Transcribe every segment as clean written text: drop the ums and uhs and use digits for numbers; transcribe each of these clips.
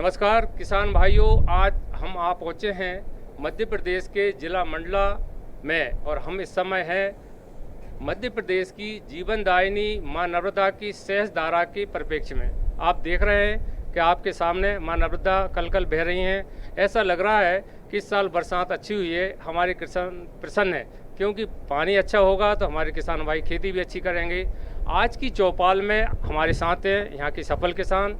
नमस्कार किसान भाइयों, आज हम आ पहुँचे हैं मध्य प्रदेश के ज़िला मंडला में और हम इस समय हैं मध्य प्रदेश की जीवनदायिनी मां नर्मदा की सहज धारा के परिप्रेक्ष्य में। आप देख रहे हैं कि आपके सामने मां नर्मदा कल बह रही हैं। ऐसा लग रहा है कि इस साल बरसात अच्छी हुई है, हमारे किसान प्रसन्न है क्योंकि पानी अच्छा होगा तो हमारे किसान भाई खेती भी अच्छी करेंगे। आज की चौपाल में हमारे साथ हैं यहाँ के सफल किसान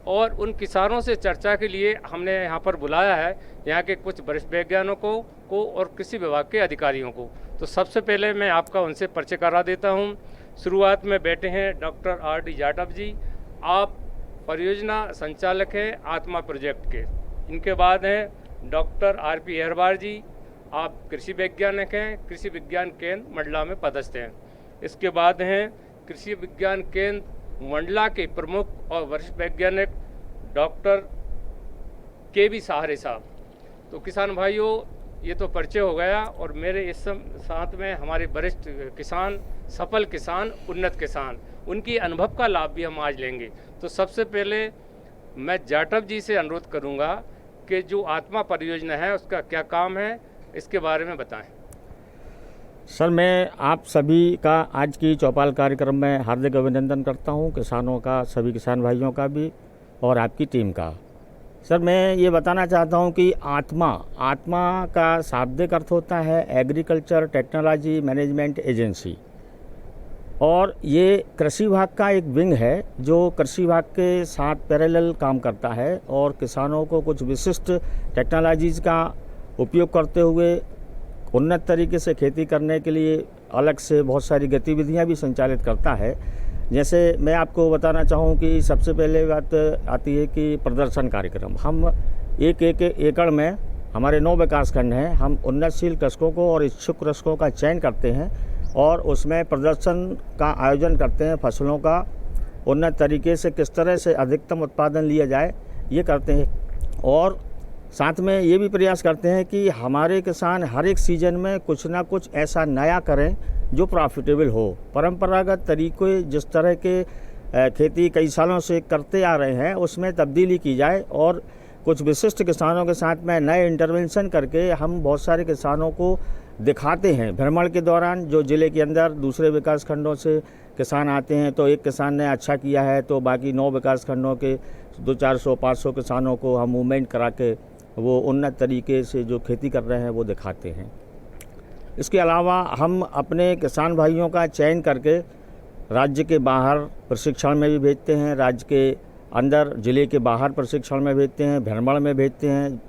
और उन किसानों से चर्चा के लिए हमने यहाँ पर बुलाया है यहाँ के कुछ वरिष्ठ वैज्ञानिकों को और कृषि विभाग के अधिकारियों को। तो सबसे पहले मैं आपका उनसे परिचय करा देता हूँ। शुरुआत में बैठे हैं डॉक्टर R.D. जाटव जी, आप परियोजना संचालक हैं आत्मा प्रोजेक्ट के। इनके बाद हैं डॉक्टर R.P. अहरवार जी, आप कृषि वैज्ञानिक हैं, कृषि विज्ञान केंद्र मंडला में पदस्थ हैं। इसके बाद हैं कृषि विज्ञान केंद्र मंडला के प्रमुख और वरिष्ठ वैज्ञानिक डॉक्टर K.V. सहारे साहब। तो किसान भाइयों, ये तो परिचय हो गया और मेरे इस साथ में हमारे वरिष्ठ किसान, सफल किसान, उन्नत किसान, उनकी अनुभव का लाभ भी हम आज लेंगे। तो सबसे पहले मैं जाटव जी से अनुरोध करूंगा कि जो आत्मा परियोजना है उसका क्या काम है, इसके बारे में बताएं। सर, मैं आप सभी का आज की चौपाल कार्यक्रम में हार्दिक अभिनंदन करता हूं, किसानों का, सभी किसान भाइयों का भी और आपकी टीम का। सर, मैं ये बताना चाहता हूं कि आत्मा का शाब्दिक अर्थ होता है एग्रीकल्चर टेक्नोलॉजी मैनेजमेंट एजेंसी, और ये कृषि विभाग का एक विंग है जो कृषि विभाग के साथ पैरेलल काम करता है और किसानों को कुछ विशिष्ट टेक्नोलॉजीज़ का उपयोग करते हुए उन्नत तरीके से खेती करने के लिए अलग से बहुत सारी गतिविधियां भी संचालित करता है। जैसे मैं आपको बताना चाहूँ कि सबसे पहले बात आती है कि प्रदर्शन कार्यक्रम। हम एक एकड़ में हमारे 9 विकास खंड हैं, हम उन्नतशील कृषकों को और इच्छुक कृषकों का चयन करते हैं और उसमें प्रदर्शन का आयोजन करते हैं। फसलों का उन्नत तरीके से किस तरह से अधिकतम उत्पादन लिया जाए, ये करते हैं। और साथ में ये भी प्रयास करते हैं कि हमारे किसान हर एक सीजन में कुछ ना कुछ ऐसा नया करें जो प्रॉफिटेबल हो। परंपरागत तरीके जिस तरह के खेती कई सालों से करते आ रहे हैं उसमें तब्दीली की जाए और कुछ विशिष्ट किसानों के साथ में नए इंटरवेंशन करके हम बहुत सारे किसानों को दिखाते हैं। भ्रमण के दौरान जो ज़िले के अंदर दूसरे विकास खंडों से किसान आते हैं तो एक किसान ने अच्छा किया है तो बाकी 9 विकास खंडों के 200-400-500 किसानों को हम मूवमेंट करा के वो उन्नत तरीके से जो खेती कर रहे हैं वो दिखाते हैं। इसके अलावा हम अपने किसान भाइयों का चयन करके राज्य के बाहर प्रशिक्षण में भी भेजते हैं, राज्य के अंदर ज़िले के बाहर प्रशिक्षण में भेजते हैं, भ्रमण में भेजते हैं।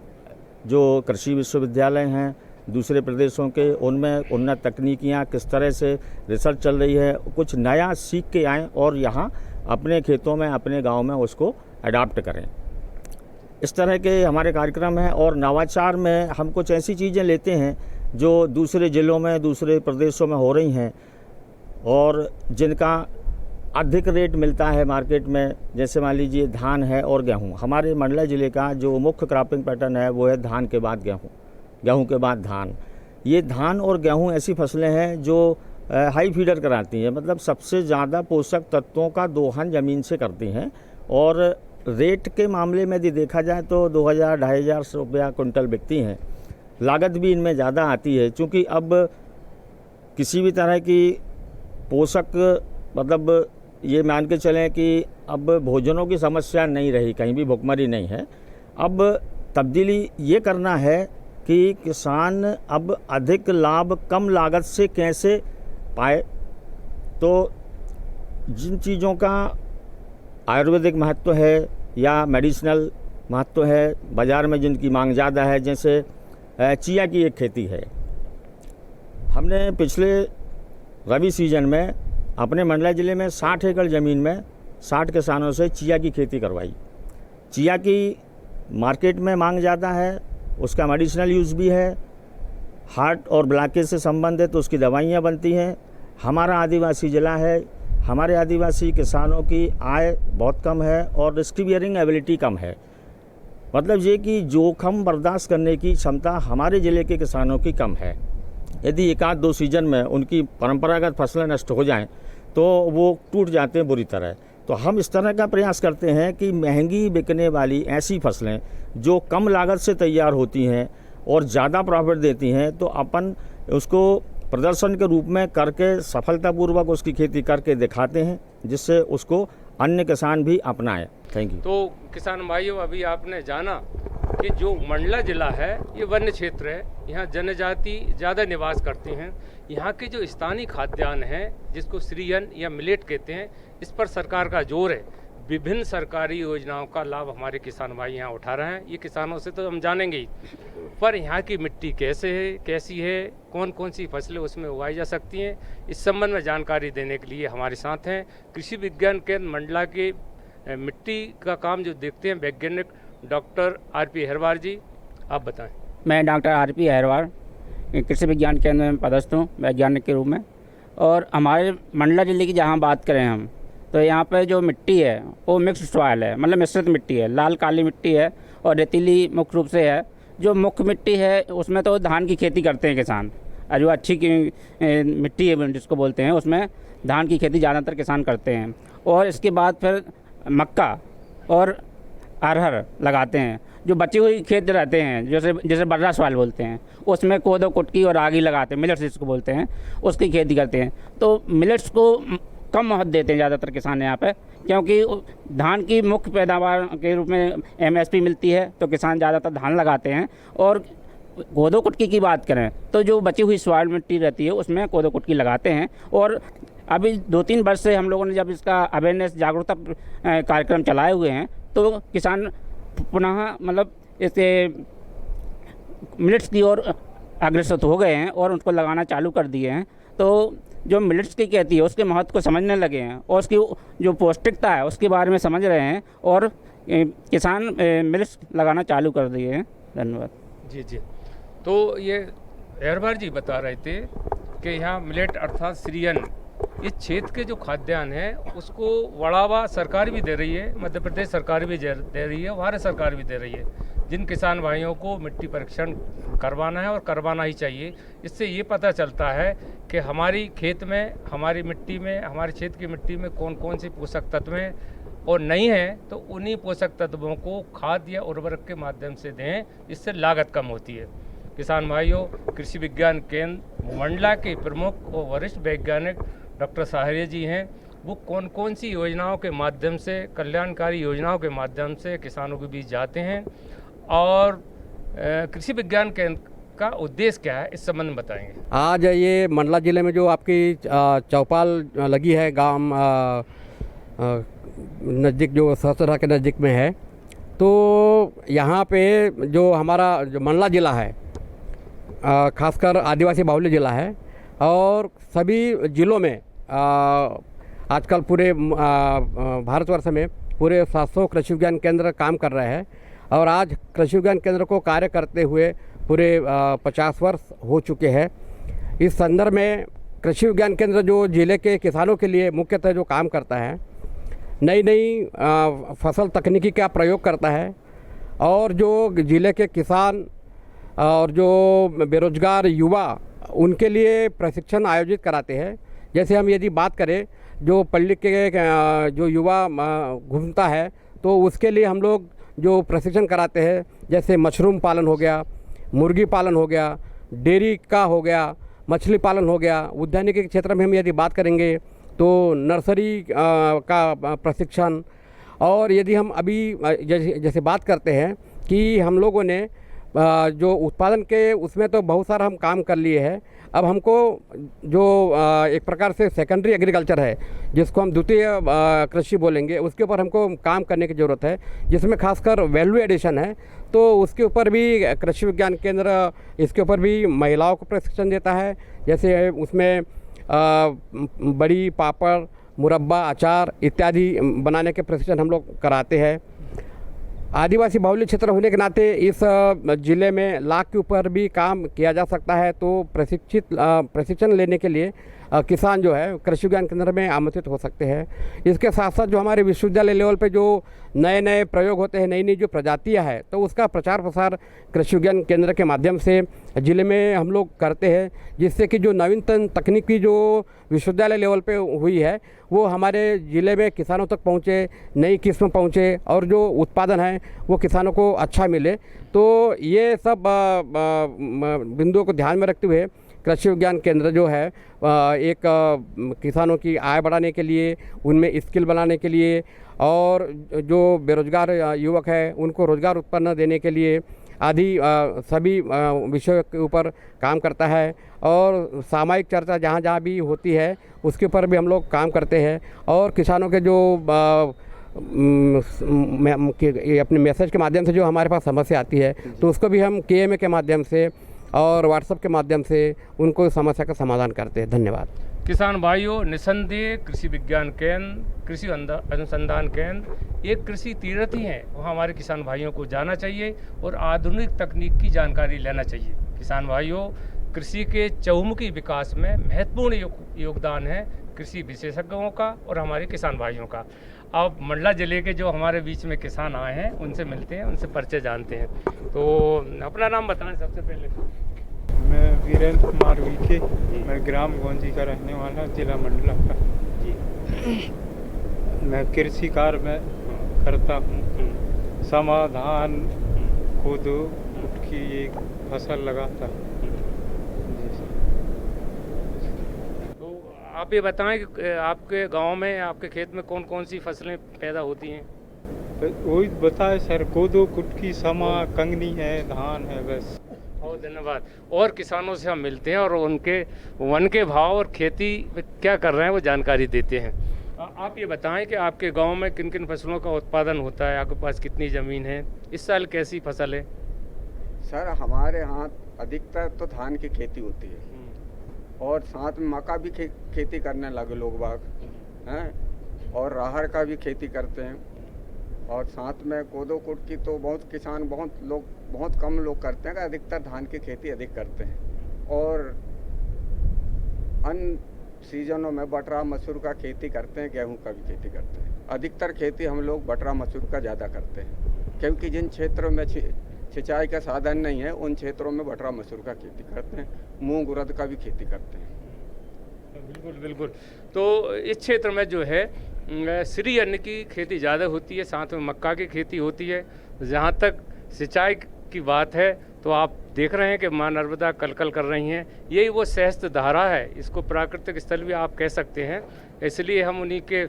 जो कृषि विश्वविद्यालय हैं दूसरे प्रदेशों के, उनमें उन्नत तकनीकियाँ किस तरह से रिसर्च चल रही है, कुछ नया सीख के आएँ और यहाँ अपने खेतों में, अपने गाँव में उसको अडाप्ट करें। इस तरह के हमारे कार्यक्रम हैं। और नवाचार में हम कुछ ऐसी चीज़ें लेते हैं जो दूसरे ज़िलों में, दूसरे प्रदेशों में हो रही हैं और जिनका अधिक रेट मिलता है मार्केट में। जैसे मान लीजिए धान है और गेहूँ। हमारे मंडला ज़िले का जो मुख्य क्रॉपिंग पैटर्न है वो है धान के बाद गेहूँ, गेहूँ के बाद धान। ये धान और गेहूँ ऐसी फसलें हैं जो हाई फीडर कराती हैं, मतलब सबसे ज़्यादा पोषक तत्वों का दोहन ज़मीन से करती हैं। और रेट के मामले में यदि देखा जाए तो 2000-2500 रुपया कुंटल बिकती हैं। लागत भी इनमें ज़्यादा आती है क्योंकि अब किसी भी तरह की पोषक, मतलब ये मान के चलें कि अब भोजनों की समस्या नहीं रही, कहीं भी भुखमरी नहीं है। अब तब्दीली ये करना है कि किसान अब अधिक लाभ कम लागत से कैसे पाए। तो जिन चीज़ों का आयुर्वेदिक महत्व है या मेडिसिनल महत्व है, बाज़ार में जिनकी मांग ज़्यादा है, जैसे चिया की एक खेती है। हमने पिछले रबी सीजन में अपने मंडला ज़िले में 60 एकड़ ज़मीन में 60 किसानों से चिया की खेती करवाई। चिया की मार्केट में मांग ज़्यादा है, उसका मेडिसिनल यूज़ भी है, हार्ट और ब्लॉकेज से संबंधित उसकी दवाइयाँ बनती हैं। हमारा आदिवासी ज़िला है, हमारे आदिवासी किसानों की आय बहुत कम है और रिस्क बियरिंग एबिलिटी कम है। मतलब ये कि जोखिम बर्दाश्त करने की क्षमता हमारे ज़िले के किसानों की कम है। यदि 1 आध 2 सीजन में उनकी परंपरागत फसलें नष्ट हो जाएं तो वो टूट जाते हैं बुरी तरह। तो हम इस तरह का प्रयास करते हैं कि महंगी बिकने वाली ऐसी फसलें जो कम लागत से तैयार होती हैं और ज़्यादा प्रॉफिट देती हैं, तो अपन उसको प्रदर्शन के रूप में करके सफलतापूर्वक उसकी खेती करके दिखाते हैं, जिससे उसको अन्य किसान भी अपनाएं। Thank you. तो किसान भाइयों, अभी आपने जाना कि जो मंडला जिला है ये वन्य क्षेत्र है, यहाँ जनजाति ज़्यादा निवास करते हैं। यहाँ के जो स्थानीय खाद्यान्न हैं जिसको श्रीअन्न या मिलेट कहते हैं, इस पर सरकार का जोर है। विभिन्न सरकारी योजनाओं का लाभ हमारे किसान भाई यहाँ उठा रहे हैं। ये किसानों से तो हम जानेंगे ही, पर यहाँ की मिट्टी कैसी है, कौन कौन सी फसलें उसमें उगाई जा सकती हैं, इस संबंध में जानकारी देने के लिए हमारे साथ हैं कृषि विज्ञान केंद्र मंडला के मिट्टी का काम जो देखते हैं वैज्ञानिक डॉक्टर आरपी अहिरवार जी। आप बताएं। मैं डॉक्टर आरपी अहिरवार कृषि विज्ञान केंद्र में पदस्थ हूँ वैज्ञानिक के रूप में। और हमारे मंडला जिले की जहाँ बात करें हम, तो यहाँ पे जो मिट्टी है वो मिक्स्ड सॉइल है, मतलब मिश्रित मिट्टी है, लाल काली मिट्टी है और रेतीली मुख्य रूप से है। जो मुख्य मिट्टी है उसमें तो धान की खेती करते हैं किसान, और जो अच्छी मिट्टी है जिसको बोलते हैं उसमें धान की खेती ज़्यादातर किसान करते हैं। और इसके बाद फिर मक्का और अरहर लगाते हैं। जो बची हुई खेत रहते हैं जैसे बर्रा सॉइल बोलते हैं, उसमें कोदो कुटकी और रागी लगाते हैं, मिलेट्स जिसको बोलते हैं, उसकी खेती करते हैं। तो मिलेट्स को कम महत्व देते हैं ज़्यादातर किसान यहाँ पे, क्योंकि धान की मुख्य पैदावार के रूप में MSP मिलती है, तो किसान ज़्यादातर धान लगाते हैं। और कोदो कुटकी की बात करें तो जो बची हुई सॉइल मिट्टी रहती है उसमें कोदो कुटकी लगाते हैं। और अभी 2-3 वर्ष से हम लोगों ने जब इसका अवेयरनेस जागरूकता कार्यक्रम चलाए हुए हैं, तो किसान पुनः मतलब इसके मिलेट्स की ओर अग्रसर हो गए हैं और उसको लगाना चालू कर दिए हैं। तो जो मिलेट्स की खेती है उसके महत्व को समझने लगे हैं और उसकी जो पौष्टिकता है उसके बारे में समझ रहे हैं, और किसान मिलेट्स लगाना चालू कर दिए हैं। धन्यवाद। जी। तो ये अहिरवार जी बता रहे थे कि यहाँ मिलेट अर्थात श्रीअन्न, इस क्षेत्र के जो खाद्यान्न है उसको बढ़ावा सरकार भी दे रही है, मध्य प्रदेश सरकार भी दे रही है, भारत सरकार भी दे रही है। जिन किसान भाइयों को मिट्टी परीक्षण करवाना है और करवाना ही चाहिए, इससे ये पता चलता है कि हमारी खेत में, हमारी मिट्टी में, हमारे क्षेत्र की मिट्टी में कौन कौन से पोषक तत्व हैं और नहीं है, तो उन्हीं पोषक तत्वों को खाद या उर्वरक के माध्यम से दें, इससे लागत कम होती है। किसान भाइयों, कृषि विज्ञान केंद्र मंडला के प्रमुख और वरिष्ठ वैज्ञानिक डॉक्टर साहरिया जी हैं, वो कौन कौन सी योजनाओं के माध्यम से, कल्याणकारी योजनाओं के माध्यम से किसानों के बीच जाते हैं और कृषि विज्ञान केंद्र का उद्देश्य क्या है, इस संबंध में बताएंगे। आज ये मंडला ज़िले में जो आपकी चौपाल लगी है गांव नज़दीक, जो सहसरा के नज़दीक में है, तो यहाँ पे जो हमारा जो मंडला ज़िला है खासकर आदिवासी बाहुल्य ज़िला है, और सभी ज़िलों में आजकल पूरे भारतवर्ष में पूरे 700 कृषि विज्ञान केंद्र काम कर रहे हैं। और आज कृषि विज्ञान केंद्र को कार्य करते हुए पूरे 50 वर्ष हो चुके हैं। इस संदर्भ में कृषि विज्ञान केंद्र जो ज़िले के किसानों के लिए मुख्यतः जो काम करता है, नई फसल तकनीकी का प्रयोग करता है, और जो ज़िले के किसान और जो बेरोजगार युवा उनके लिए प्रशिक्षण आयोजित कराते हैं। जैसे हम यदि बात करें, जो पल्ली के जो युवा घूमता है तो उसके लिए हम लोग जो प्रशिक्षण कराते हैं, जैसे मशरूम पालन हो गया, मुर्गी पालन हो गया, डेयरी का हो गया, मछली पालन हो गया। उद्यानिकी के क्षेत्र में हम यदि बात करेंगे तो नर्सरी का प्रशिक्षण। और यदि हम अभी जैसे बात करते हैं कि हम लोगों ने जो उत्पादन के उसमें तो बहुत सारा हम काम कर लिए हैं। अब हमको जो एक प्रकार से सेकेंडरी एग्रीकल्चर है, जिसको हम द्वितीय कृषि बोलेंगे, उसके ऊपर हमको काम करने की ज़रूरत है, जिसमें खासकर वैल्यू एडिशन है। तो उसके ऊपर भी कृषि विज्ञान केंद्र इसके ऊपर भी महिलाओं को प्रशिक्षण देता है। जैसे उसमें बड़ी पापड़, मुरब्बा, अचार इत्यादि बनाने के प्रशिक्षण हम लोग कराते हैं। आदिवासी बाहुल्य क्षेत्र होने के नाते इस ज़िले में लाख के ऊपर भी काम किया जा सकता है। तो प्रशिक्षण लेने के लिए किसान जो है कृषि विज्ञान केंद्र में आमंत्रित हो सकते हैं। इसके साथ साथ जो हमारे विश्वविद्यालय लेवल पे जो नए नए प्रयोग होते हैं, नई नई जो प्रजातियां हैं, तो उसका प्रचार प्रसार कृषि विज्ञान केंद्र के माध्यम से ज़िले में हम लोग करते हैं, जिससे कि जो नवीनतम तकनीकी जो विश्वविद्यालय लेवल पे हुई है वो हमारे ज़िले में किसानों तक पहुँचे, नई किस्म पहुँचे और जो उत्पादन है वो किसानों को अच्छा मिले। तो ये सब बिंदुओं को ध्यान में रखते हुए कृषि विज्ञान केंद्र जो है एक किसानों की आय बढ़ाने के लिए, उनमें स्किल बनाने के लिए और जो बेरोजगार युवक है उनको रोजगार उत्पन्न देने के लिए आदि सभी विषयों के ऊपर काम करता है। और सामायिक चर्चा जहाँ जहाँ भी होती है उसके ऊपर भी हम लोग काम करते हैं और किसानों के जो अपने मैसेज के माध्यम से जो हमारे पास समस्या आती है तो उसको भी हम KMA के माध्यम से और व्हाट्सएप के माध्यम से उनको समस्या का समाधान करते हैं। धन्यवाद। किसान भाइयों, निसंदेह कृषि विज्ञान केंद्र, कृषि अनुसंधान केंद्र एक कृषि तीर्थ ही है। वहाँ हमारे किसान भाइयों को जाना चाहिए और आधुनिक तकनीक की जानकारी लेना चाहिए। किसान भाइयों, कृषि के चहुमुखी विकास में महत्वपूर्ण योगदान है कृषि विशेषज्ञों का और हमारे किसान भाइयों का। अब मंडला जिले के जो हमारे बीच में किसान आए हैं उनसे मिलते हैं, उनसे परिचय जानते हैं। तो अपना नाम बताएं सबसे पहले। मैं वीरेंद्र कुमार वीके, मैं ग्राम गोंजी का रहने वाला, जिला मंडला का जी। मैं कृषि कार्य में करता हूँ। समाधान कोदो की एक फसल लगाता हूँ। तो आप ये बताएं कि आपके गांव में, आपके खेत में कौन कौन सी फसलें पैदा होती हैं? तो वही बताए सर, कोदो कुटकी समा कंगनी है, धान है, बस। बहुत धन्यवाद। और किसानों से हम मिलते हैं और उनके वन के भाव और खेती में क्या कर रहे हैं वो जानकारी देते हैं। आप ये बताएं कि आपके गांव में किन किन फसलों का उत्पादन होता है, आपके पास कितनी ज़मीन है, इस साल कैसी फसल है? सर हमारे यहाँ अधिकतर तो धान की खेती होती है और साथ में मक्का भी खेती करने लगे लोग बाग हैं, और राहर का भी खेती करते हैं, और साथ में कोदो कुटकी तो बहुत कम लोग करते हैं, अधिकतर धान की खेती अधिक करते हैं। और अन्य सीजनों में बटरा मसूर का खेती करते हैं, गेहूं का भी खेती करते हैं। अधिकतर खेती हम लोग बटरा मसूर का ज़्यादा करते हैं, क्योंकि जिन क्षेत्रों में सिंचाई का साधन नहीं है उन क्षेत्रों में बटरा मसूर का खेती करते हैं। मूंग उड़द का भी खेती करते हैं। बिल्कुल बिल्कुल। तो इस क्षेत्र में जो है श्री अन्न की खेती ज़्यादा होती है, साथ में मक्का की खेती होती है। जहाँ तक सिंचाई की बात है तो आप देख रहे हैं कि माँ नर्मदा कलकल कर रही हैं। यही वो सहस्त्र धारा है, इसको प्राकृतिक स्थल भी आप कह सकते हैं। इसलिए हम उन्हीं के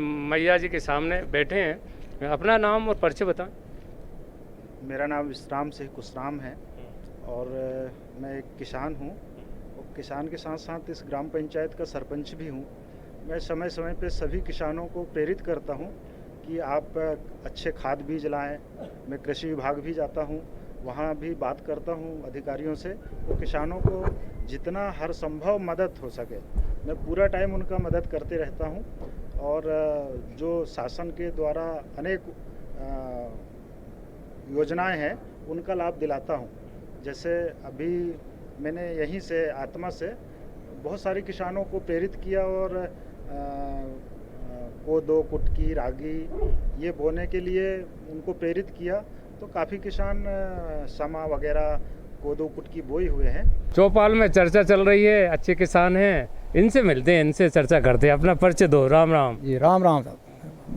मैया जी के सामने बैठे हैं। अपना नाम और परिचय बताएं। मेरा नाम विश्राम सिंह कुशराम है और मैं एक किसान हूँ और किसान के साथ साथ इस ग्राम पंचायत का सरपंच भी हूँ। मैं समय समय पे सभी किसानों को प्रेरित करता हूँ कि आप अच्छे खाद बीज लाएं। मैं कृषि विभाग भी जाता हूँ, वहाँ भी बात करता हूँ अधिकारियों से। तो किसानों को जितना हर संभव मदद हो सके मैं पूरा टाइम उनका मदद करते रहता हूँ। और जो शासन के द्वारा अनेक योजनाएं हैं उनका लाभ दिलाता हूँ। जैसे अभी मैंने यहीं से आत्मा से बहुत सारे किसानों को प्रेरित किया और कोदो कुटकी रागी ये बोने के लिए उनको प्रेरित किया। तो काफ़ी किसान समा वगैरह कोदो कुटकी बोए हुए हैं। चौपाल में चर्चा चल रही है, अच्छे किसान हैं, इनसे मिलते हैं, इनसे चर्चा करते हैं। अपना परिचय दो। राम राम जी। राम राम साहब,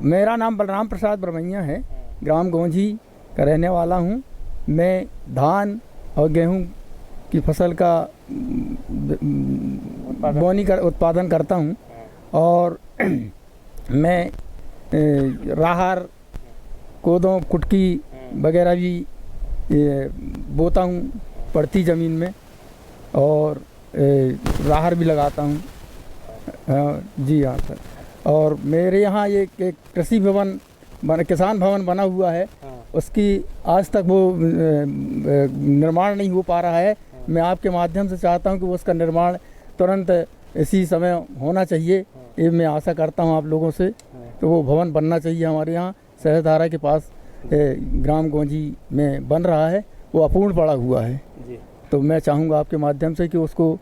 मेरा नाम बलराम प्रसाद बरमैया है, ग्राम गोंझी का रहने वाला हूँ। मैं धान और गेहूँ की फसल का उत्पादन करता हूँ और मैं राहर कोदो कुटकी वगैरह भी बोता हूँ पड़ती ज़मीन में, और राहर भी लगाता हूँ। जी हाँ सर। और मेरे यहाँ एक कृषि भवन किसान भवन बना हुआ है, उसकी आज तक वो निर्माण नहीं हो पा रहा है। मैं आपके माध्यम से चाहता हूँ कि वो उसका निर्माण तुरंत इसी समय होना चाहिए। ये मैं आशा करता हूँ आप लोगों से। तो वो भवन बनना चाहिए हमारे यहाँ सहस्त्रधारा के पास ग्राम गोंजी में बन रहा है, वो अपूर्ण पड़ा हुआ है। तो मैं चाहूँगा आपके माध्यम से कि उसको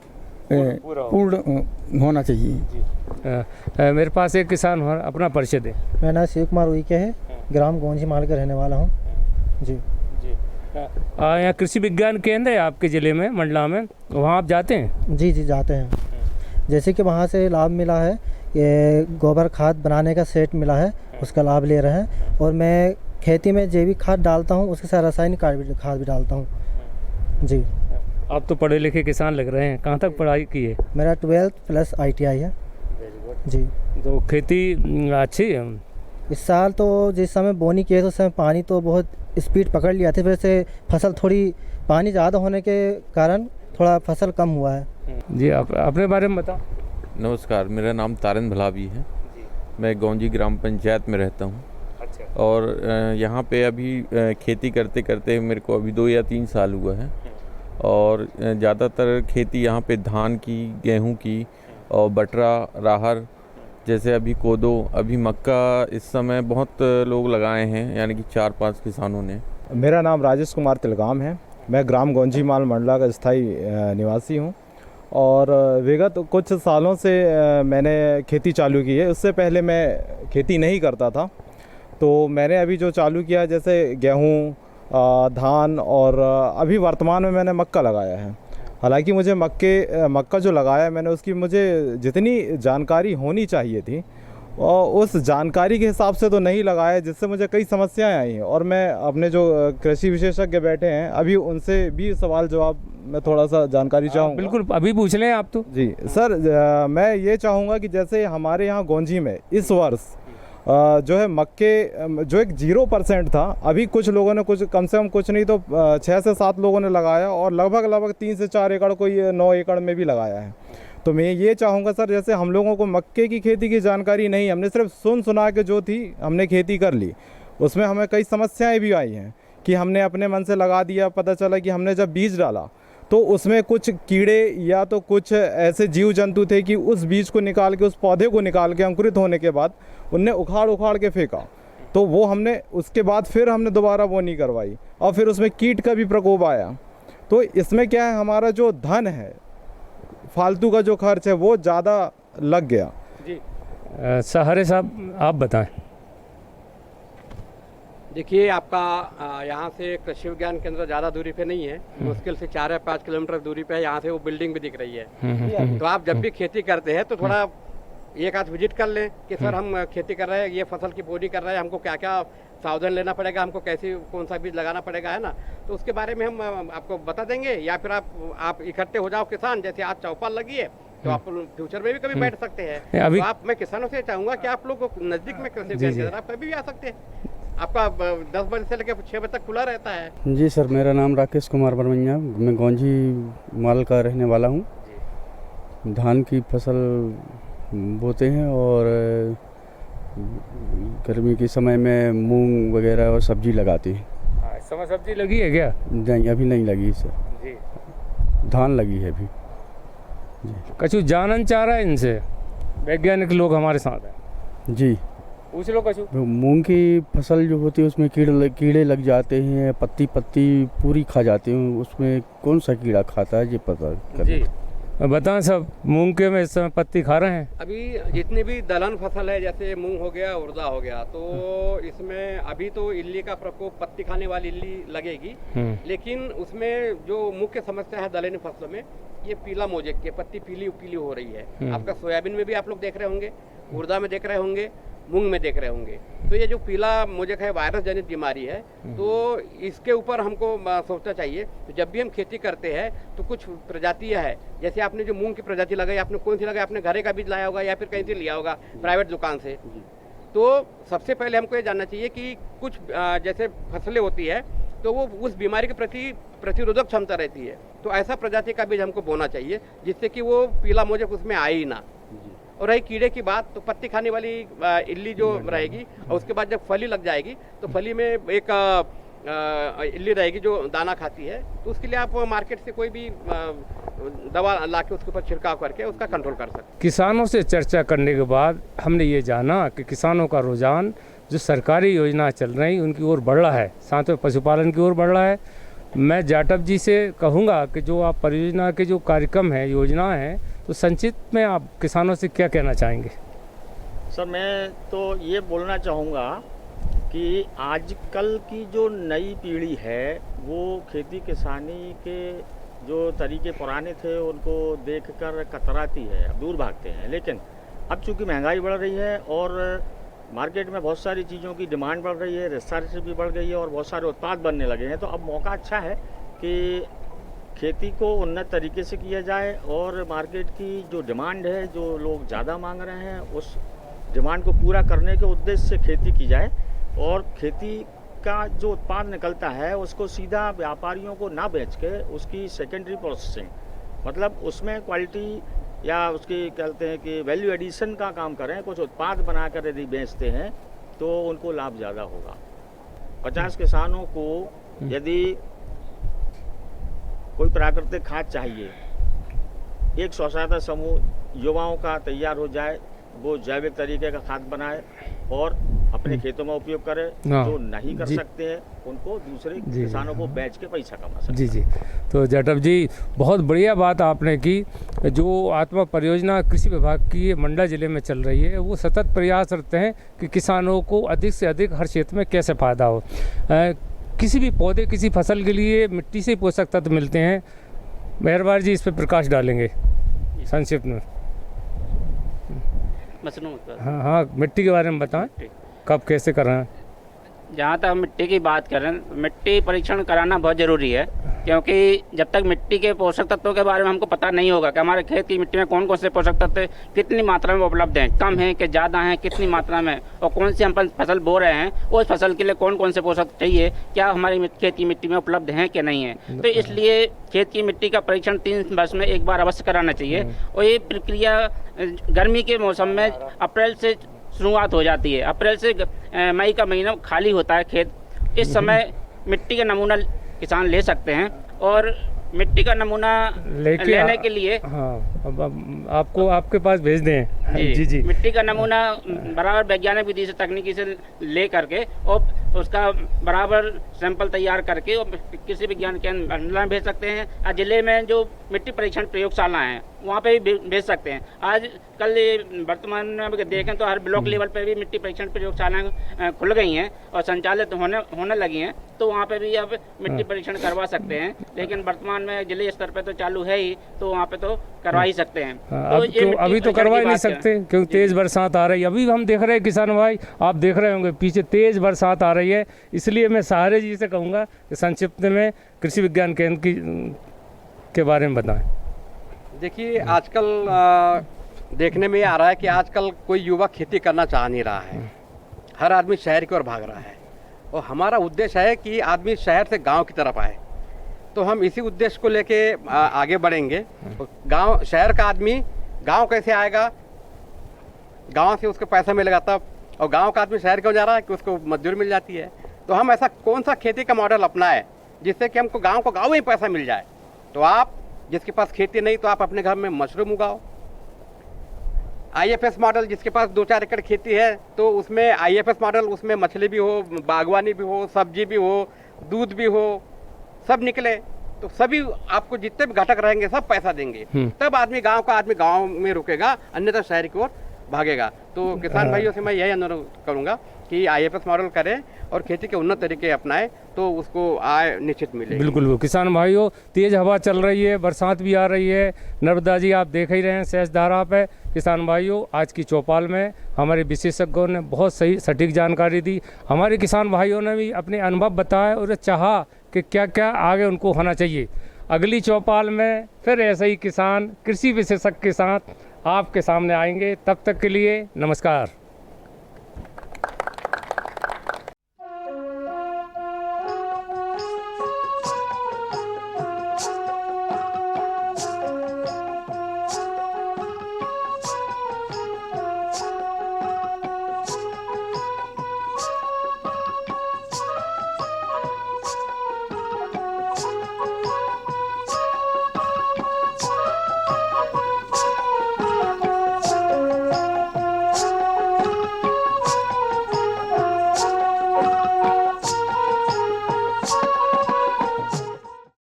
पूर्ण होना चाहिए। मेरे पास एक किसान हो, अपना परिचय दें। मेरा नाम शिव कुमार उइके है, ग्राम गोंजी माल का रहने वाला हूँ जी। यहाँ कृषि विज्ञान केंद्र है आपके ज़िले में, मंडला में, वहाँ आप जाते हैं? जी जी जाते हैं। जैसे कि वहाँ से लाभ मिला है, ये गोबर खाद बनाने का सेट मिला है, उसका लाभ ले रहे हैं। और मैं खेती में जैविक खाद डालता हूँ, उसके साथ रासायनिक खाद भी डालता हूँ जी। आप तो पढ़े लिखे किसान लग रहे हैं, कहाँ तक पढ़ाई की है? मेरा 12th प्लस ITI है जी। तो खेती अच्छी है? इस साल तो जिस समय बोनी किए तो उस समय पानी तो बहुत स्पीड पकड़ लिया था, फिर से फसल थोड़ी पानी ज़्यादा होने के कारण थोड़ा फसल कम हुआ है जी। आप अपने बारे में बताओ। नमस्कार, मेरा नाम तारन भलावी है। मैं गौंजी ग्राम पंचायत में रहता हूँ। अच्छा। और यहाँ पे अभी खेती करते करते मेरे को अभी 2 या 3 साल हुआ है। और ज़्यादातर खेती यहाँ पे धान की, गेहूँ की और बटरा, राहर, जैसे अभी कोदो, अभी मक्का इस समय बहुत लोग लगाए हैं, यानी कि 4-5 किसानों ने। मेरा नाम राजेश कुमार तिलगाम है। मैं ग्राम गोंजी माल मंडला का स्थायी निवासी हूँ और विगत कुछ सालों से मैंने खेती चालू की है। उससे पहले मैं खेती नहीं करता था, तो मैंने अभी जो चालू किया जैसे गेहूँ, धान और अभी वर्तमान में मैंने मक्का लगाया है। हालांकि मुझे मक्का जो लगाया मैंने, उसकी मुझे जितनी जानकारी होनी चाहिए थी और उस जानकारी के हिसाब से तो नहीं लगाया, जिससे मुझे कई समस्याएं आई हैं। और मैं अपने जो कृषि विशेषज्ञ बैठे हैं अभी उनसे भी सवाल जवाब मैं थोड़ा सा जानकारी चाहूँगा। बिल्कुल, अभी पूछ लें आप तो। जी सर, मैं ये चाहूँगा कि जैसे हमारे यहाँ गोंजी में इस वर्ष जो है मक्के जो एक 0% था, अभी कुछ लोगों ने कुछ कम से कम कुछ नहीं तो 6 से 7 लोगों ने लगाया और लगभग 3 से 4 एकड़, कोई 9 एकड़ में भी लगाया है। तो मैं ये चाहूँगा सर, जैसे हम लोगों को मक्के की खेती की जानकारी नहीं, हमने सिर्फ सुना के जो थी हमने खेती कर ली, उसमें हमें कई समस्याएं भी आई हैं कि हमने अपने मन से लगा दिया, पता चला कि हमने जब बीज डाला तो उसमें कुछ कीड़े या तो कुछ ऐसे जीव जंतु थे कि उस बीज को निकाल के, उस पौधे को निकाल के अंकुरित होने के बाद उनने उखाड़ के फेंका। तो वो हमने उसके बाद फिर हमने दोबारा वो नहीं करवाई और फिर उसमें कीट का भी प्रकोप आया। तो इसमें क्या है, हमारा जो धन है, फालतू का जो खर्च है वो ज़्यादा लग गया जी। सहारे साहब आप बताएं। देखिए, आपका यहाँ से कृषि विज्ञान केंद्र ज़्यादा दूरी पे नहीं है, मुश्किल से 4 या 5 किलोमीटर दूरी पे है। यहाँ से वो बिल्डिंग भी दिख रही है। तो आप जब भी खेती करते हैं तो थोड़ा एक आध विजिट कर लें कि सर हम खेती कर रहे हैं, ये फसल की बोनी कर रहे हैं, हमको क्या क्या सावधान लेना पड़ेगा, हमको कैसे कौन सा बीज लगाना पड़ेगा, है ना। तो उसके बारे में हम आपको बता देंगे। या फिर आप इकट्ठे हो जाओ किसान, जैसे आज चौपाल लगी है तो आप फ्यूचर में भी कभी बैठ सकते हैं। अभी तो मैं किसानों से चाहूँगा कि आप लोग नज़दीक में कृषि विज्ञान केंद्र आप कभी भी आ सकते हैं। आपका 10 बजे से लेकर 6 बजे तक खुला रहता है। जी सर, मेरा नाम राकेश कुमार बरमैया, मैं गौंजी माल का रहने वाला हूँ। धान की फसल बोते हैं और गर्मी के समय में मूंग वगैरह और सब्जी लगाते हैं। इस समय सब्जी लगी है क्या? नहीं, अभी नहीं लगी सर जी। धान लगी है अभी जी। कछु जानना चाह रहा है इनसे, वैज्ञानिक लोग हमारे साथ हैं जी, पूछ लो कछु। मूंग की फसल जो होती है उसमें कीड़े लग जाते हैं, पत्ती पूरी खा जाते हैं। उसमें कौन सा कीड़ा खाता है ये पता जी बताएं सब। मूंग के में इस समय पत्ती खा रहे हैं। अभी जितनी भी दलहन फसल है, जैसे मूंग हो गया, उड़दा हो गया, तो इसमें अभी तो इल्ली का प्रकोप, पत्ती खाने वाली इल्ली लगेगी। लेकिन उसमें जो मुख्य समस्या है दलहनी फसलों में, ये पीला मोजेक की पत्ती पीली हो रही है। आपका सोयाबीन में भी आप लोग देख रहे होंगे, उड़दा में देख रहे होंगे, मूंग में देख रहे होंगे। तो ये जो पीला मोजेक है वायरस जनित बीमारी है, तो इसके ऊपर हमको सोचना चाहिए। तो जब भी हम खेती करते हैं तो कुछ प्रजातियां है, जैसे आपने जो मूंग की प्रजाति लगाई, आपने कौन सी लगाई? आपने घरे का बीज लाया होगा या फिर कहीं से लिया होगा प्राइवेट दुकान से। तो सबसे पहले हमको ये जानना चाहिए कि कुछ जैसे फसलें होती है तो वो उस बीमारी के प्रति प्रतिरोधक क्षमता रहती है, तो ऐसा प्रजाति का बीज हमको बोना चाहिए जिससे कि वो पीला मोजेक उसमें आए ही ना। और रही कीड़े की बात, तो पत्ती खाने वाली इल्ली जो रहेगी, और उसके बाद जब फली लग जाएगी तो फली में एक इल्ली रहेगी जो दाना खाती है, तो उसके लिए आप मार्केट से कोई भी दवा ला के उसके ऊपर छिड़काव करके उसका कंट्रोल कर सकते। किसानों से चर्चा करने के बाद हमने ये जाना कि किसानों का रुझान जो सरकारी योजना चल रही उनकी ओर बढ़ रहा है, साथ में पशुपालन की ओर बढ़ रहा है, मैं जाटव जी से कहूँगा कि जो आप परियोजना के जो कार्यक्रम है, योजना है, तो संक्षिप्त में आप किसानों से क्या कहना चाहेंगे? सर मैं तो ये बोलना चाहूँगा कि आजकल की जो नई पीढ़ी है वो खेती किसानी के जो तरीके पुराने थे उनको देखकर कतराती है, दूर भागते हैं। लेकिन अब चूँकि महंगाई बढ़ रही है और मार्केट में बहुत सारी चीज़ों की डिमांड बढ़ रही है, रिसर्च भी बढ़ गई है और बहुत सारे उत्पाद बनने लगे हैं, तो अब मौका अच्छा है कि खेती को उन्नत तरीके से किया जाए और मार्केट की जो डिमांड है, जो लोग ज़्यादा मांग रहे हैं, उस डिमांड को पूरा करने के उद्देश्य से खेती की जाए और खेती का जो उत्पाद निकलता है उसको सीधा व्यापारियों को ना बेच के उसकी सेकेंडरी प्रोसेसिंग, मतलब उसमें क्वालिटी या उसकी कहते हैं कि वैल्यू एडिशन का काम करें। कुछ उत्पाद बनाकर यदि बेचते हैं तो उनको लाभ ज़्यादा होगा। 50 किसानों को यदि कोई प्राकृतिक खाद चाहिए, एक स्वसहायता समूह युवाओं का तैयार हो जाए, वो जैविक तरीके का खाद बनाए और अपने खेतों में उपयोग करे। जो नहीं कर सकते हैं उनको दूसरे किसानों को बेच के पैसा कमा सकते हैं। जी। तो जाटव जी, बहुत बढ़िया बात आपने की। जो आत्मा परियोजना कृषि विभाग की मंडला जिले में चल रही है, वो सतत प्रयास करते हैं कि किसानों को अधिक से अधिक हर क्षेत्र में कैसे फ़ायदा हो। किसी भी पौधे, किसी फसल के लिए मिट्टी से पोषक तत्व मिलते हैं। मेहरबान जी इस पर प्रकाश डालेंगे संक्षिप्त में। हाँ, मिट्टी के बारे में बताएं, कब कैसे कर रहे हैं? जहाँ तक मिट्टी की बात करें, मिट्टी परीक्षण कराना बहुत ज़रूरी है, क्योंकि जब तक मिट्टी के पोषक तत्वों के बारे में हमको पता नहीं होगा कि हमारे खेत की मिट्टी में कौन कौन से पोषक तत्व कितनी मात्रा में उपलब्ध हैं, कम हैं कि ज़्यादा हैं, कितनी मात्रा में, और कौन सी हम फसल बो रहे हैं उस फसल के लिए कौन कौन से पोषक चाहिए, क्या हमारी खेत की मिट्टी में उपलब्ध हैं कि नहीं है। तो इसलिए खेत की मिट्टी का परीक्षण 3 वर्ष में एक बार अवश्य कराना चाहिए। और ये प्रक्रिया गर्मी के मौसम में अप्रैल से शुरुआत हो जाती है। अप्रैल से मई का महीना खाली होता है खेत। इस समय मिट्टी का नमूना किसान ले सकते हैं और मिट्टी का नमूना लेने के लिए अब आपको आपके पास भेज दें। जी। मिट्टी का नमूना बराबर वैज्ञानिक विधि से, तकनीकी से ले करके और उसका बराबर सैंपल तैयार करके और किसी विज्ञान केंद्र में भेज सकते हैं। जिले में जो मिट्टी परीक्षण प्रयोगशाला हैं वहाँ पे भी भेज सकते हैं। आज कल वर्तमान में देखें तो हर ब्लॉक लेवल पे भी मिट्टी परीक्षण प्रयोगशालाएं खुल गई हैं और संचालित होने लगी हैं, तो वहाँ पे भी अब मिट्टी परीक्षण करवा सकते हैं। लेकिन वर्तमान में जिले स्तर पे तो चालू है ही, तो वहाँ पे तो करवा ही सकते हैं। अभी तो करवा ही नहीं सकते क्योंकि तेज़ बरसात आ रही है। अभी हम देख रहे हैं किसान भाई, आप देख रहे होंगे पीछे तेज़ बरसात आ रही है। इसलिए मैं सहारे जी से कहूँगा कि संक्षिप्त में कृषि विज्ञान केंद्र के बारे में बताएं। देखिए, आजकल देखने में आ रहा है कि आजकल कोई युवा खेती करना चाह नहीं रहा है, हर आदमी शहर की ओर भाग रहा है। और हमारा उद्देश्य है कि आदमी शहर से गांव की तरफ आए, तो हम इसी उद्देश्य को लेके आगे बढ़ेंगे। गांव, शहर का आदमी गांव कैसे आएगा, गांव से उसको पैसा मिलेगा तब, और गांव का आदमी शहर क्यों जा रहा है कि उसको मजदूरी मिल जाती है। तो हम ऐसा कौन सा खेती का मॉडल अपनाएं जिससे कि हमको गांव को गांव में ही पैसा मिल जाए। तो आप जिसके पास खेती नहीं तो आप अपने घर में मशरूम उगाओ। IFS मॉडल, जिसके पास 2-4 एकड़ खेती है तो उसमें IFS मॉडल, उसमें मछली भी हो, बागवानी भी हो, सब्जी भी हो, दूध भी हो, सब निकले तो सभी आपको जितने भी घटक रहेंगे सब पैसा देंगे। तब आदमी गांव में रुकेगा, अन्यथा शहर की ओर भागेगा। तो किसान भाइयों से मैं यही अनुरोध करूंगा कि IFS मॉडल करें और खेती के उन्नत तरीके अपनाएं, तो उसको आय निश्चित मिलेगी। बिल्कुल किसान भाइयों, तेज़ हवा चल रही है, बरसात भी आ रही है। नर्मदा जी आप देख ही रहे हैं सहज धारा पे। किसान भाइयों, आज की चौपाल में हमारे विशेषज्ञों ने बहुत सही सटीक जानकारी दी। हमारे किसान भाइयों ने भी अपने अनुभव बताए और चाहा कि क्या क्या आगे उनको होना चाहिए। अगली चौपाल में फिर ऐसे ही किसान, कृषि विशेषज्ञ के साथ आपके सामने आएंगे। तब तक के लिए नमस्कार।